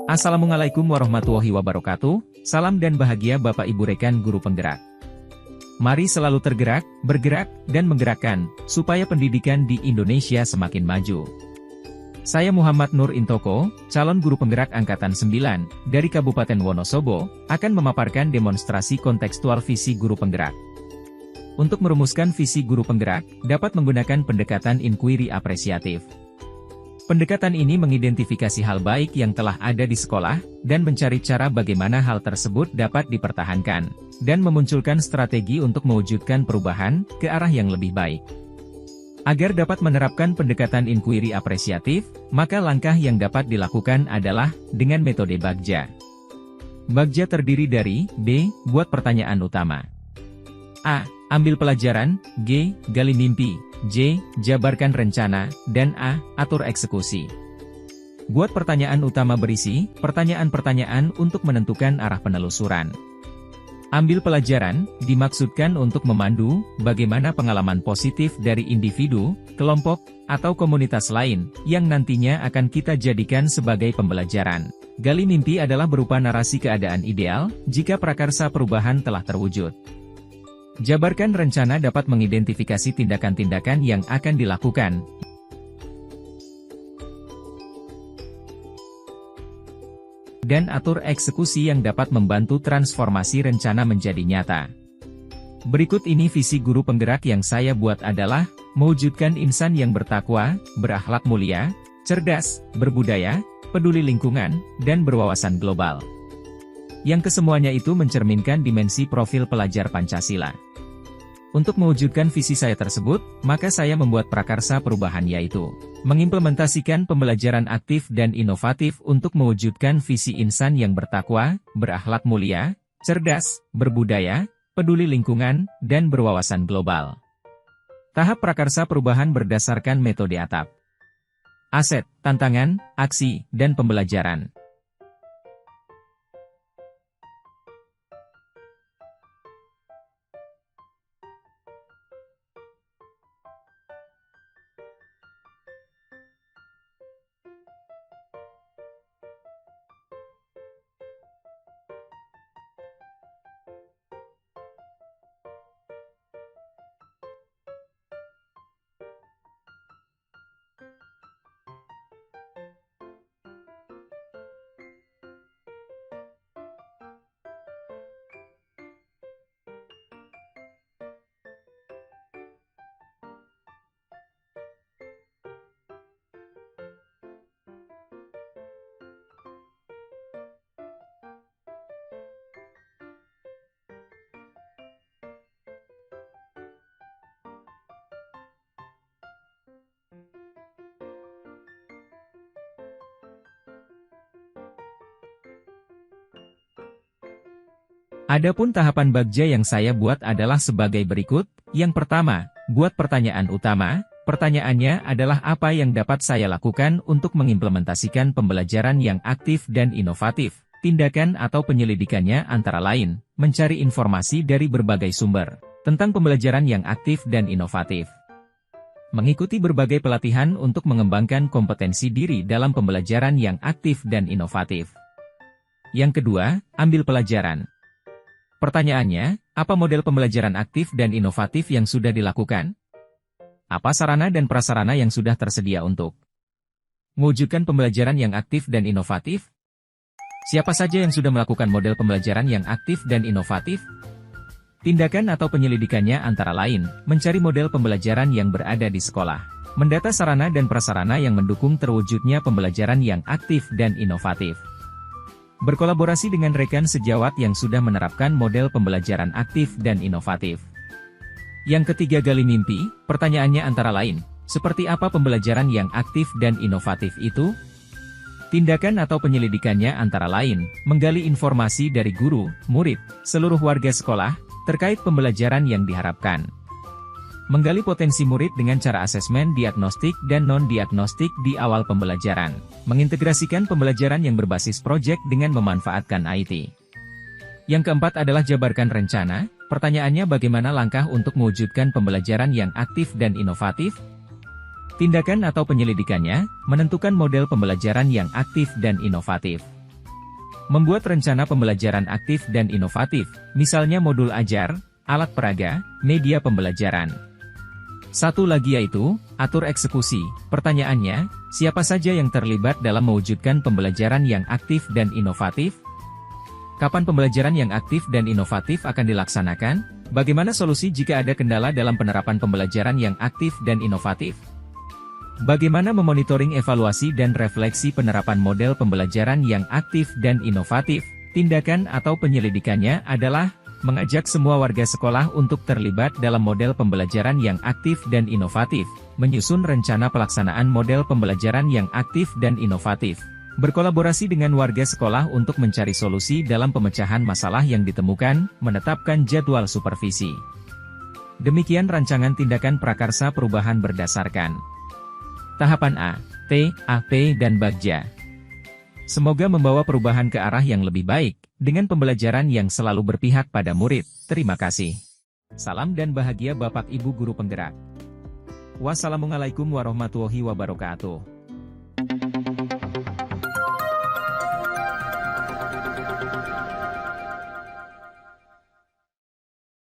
Assalamualaikum warahmatullahi wabarakatuh, salam dan bahagia Bapak Ibu rekan guru penggerak. Mari selalu tergerak, bergerak, dan menggerakkan, supaya pendidikan di Indonesia semakin maju. Saya Muhammad Nur Intoko, calon guru penggerak Angkatan 9, dari Kabupaten Wonosobo, akan memaparkan demonstrasi kontekstual visi guru penggerak. Untuk merumuskan visi guru penggerak, dapat menggunakan pendekatan inquiry apresiatif. Pendekatan ini mengidentifikasi hal baik yang telah ada di sekolah, dan mencari cara bagaimana hal tersebut dapat dipertahankan, dan memunculkan strategi untuk mewujudkan perubahan ke arah yang lebih baik. Agar dapat menerapkan pendekatan inquiry apresiatif, maka langkah yang dapat dilakukan adalah dengan metode Bagja. Bagja terdiri dari B. Buat pertanyaan utama, A. Ambil pelajaran, G. Gali mimpi, J. Jabarkan rencana, dan A. Atur eksekusi. Buat pertanyaan utama berisi pertanyaan-pertanyaan untuk menentukan arah penelusuran. Ambil pelajaran, dimaksudkan untuk memandu bagaimana pengalaman positif dari individu, kelompok, atau komunitas lain, yang nantinya akan kita jadikan sebagai pembelajaran. Gali mimpi adalah berupa narasi keadaan ideal, jika prakarsa perubahan telah terwujud. Jabarkan rencana dapat mengidentifikasi tindakan-tindakan yang akan dilakukan. Dan atur eksekusi yang dapat membantu transformasi rencana menjadi nyata. Berikut ini visi guru penggerak yang saya buat adalah, mewujudkan insan yang bertakwa, berakhlak mulia, cerdas, berbudaya, peduli lingkungan, dan berwawasan global. Yang kesemuanya itu mencerminkan dimensi profil pelajar Pancasila. Untuk mewujudkan visi saya tersebut, maka saya membuat prakarsa perubahan yaitu, mengimplementasikan pembelajaran aktif dan inovatif untuk mewujudkan visi insan yang bertakwa, berakhlak mulia, cerdas, berbudaya, peduli lingkungan, dan berwawasan global. Tahap prakarsa perubahan berdasarkan metode ATAP. Aset, tantangan, aksi, dan pembelajaran. Adapun tahapan Bagja yang saya buat adalah sebagai berikut. Yang pertama, buat pertanyaan utama. Pertanyaannya adalah apa yang dapat saya lakukan untuk mengimplementasikan pembelajaran yang aktif dan inovatif. Tindakan atau penyelidikannya antara lain, mencari informasi dari berbagai sumber tentang pembelajaran yang aktif dan inovatif. Mengikuti berbagai pelatihan untuk mengembangkan kompetensi diri dalam pembelajaran yang aktif dan inovatif. Yang kedua, ambil pelajaran. Pertanyaannya, apa model pembelajaran aktif dan inovatif yang sudah dilakukan? Apa sarana dan prasarana yang sudah tersedia untuk mewujudkan pembelajaran yang aktif dan inovatif? Siapa saja yang sudah melakukan model pembelajaran yang aktif dan inovatif? Tindakan atau penyelidikannya antara lain, mencari model pembelajaran yang berada di sekolah, mendata sarana dan prasarana yang mendukung terwujudnya pembelajaran yang aktif dan inovatif. Berkolaborasi dengan rekan sejawat yang sudah menerapkan model pembelajaran aktif dan inovatif. Yang ketiga, gali mimpi. Pertanyaannya antara lain, seperti apa pembelajaran yang aktif dan inovatif itu? Tindakan atau penyelidikannya antara lain, menggali informasi dari guru, murid, seluruh warga sekolah, terkait pembelajaran yang diharapkan. Menggali potensi murid dengan cara asesmen diagnostik dan non-diagnostik di awal pembelajaran. Mengintegrasikan pembelajaran yang berbasis proyek dengan memanfaatkan IT. Yang keempat adalah jabarkan rencana. Pertanyaannya, bagaimana langkah untuk mewujudkan pembelajaran yang aktif dan inovatif? Tindakan atau penyelidikannya, menentukan model pembelajaran yang aktif dan inovatif. Membuat rencana pembelajaran aktif dan inovatif, misalnya modul ajar, alat peraga, media pembelajaran. Satu lagi yaitu, atur eksekusi. Pertanyaannya, siapa saja yang terlibat dalam mewujudkan pembelajaran yang aktif dan inovatif? Kapan pembelajaran yang aktif dan inovatif akan dilaksanakan? Bagaimana solusi jika ada kendala dalam penerapan pembelajaran yang aktif dan inovatif? Bagaimana memonitoring evaluasi dan refleksi penerapan model pembelajaran yang aktif dan inovatif? Tindakan atau penyelidikannya adalah mengajak semua warga sekolah untuk terlibat dalam model pembelajaran yang aktif dan inovatif, menyusun rencana pelaksanaan model pembelajaran yang aktif dan inovatif, berkolaborasi dengan warga sekolah untuk mencari solusi dalam pemecahan masalah yang ditemukan, menetapkan jadwal supervisi. Demikian rancangan tindakan prakarsa perubahan berdasarkan tahapan A, T, AP, dan Bagja. Semoga membawa perubahan ke arah yang lebih baik, dengan pembelajaran yang selalu berpihak pada murid. Terima kasih. Salam dan bahagia Bapak Ibu Guru Penggerak. Wassalamualaikum warahmatullahi wabarakatuh.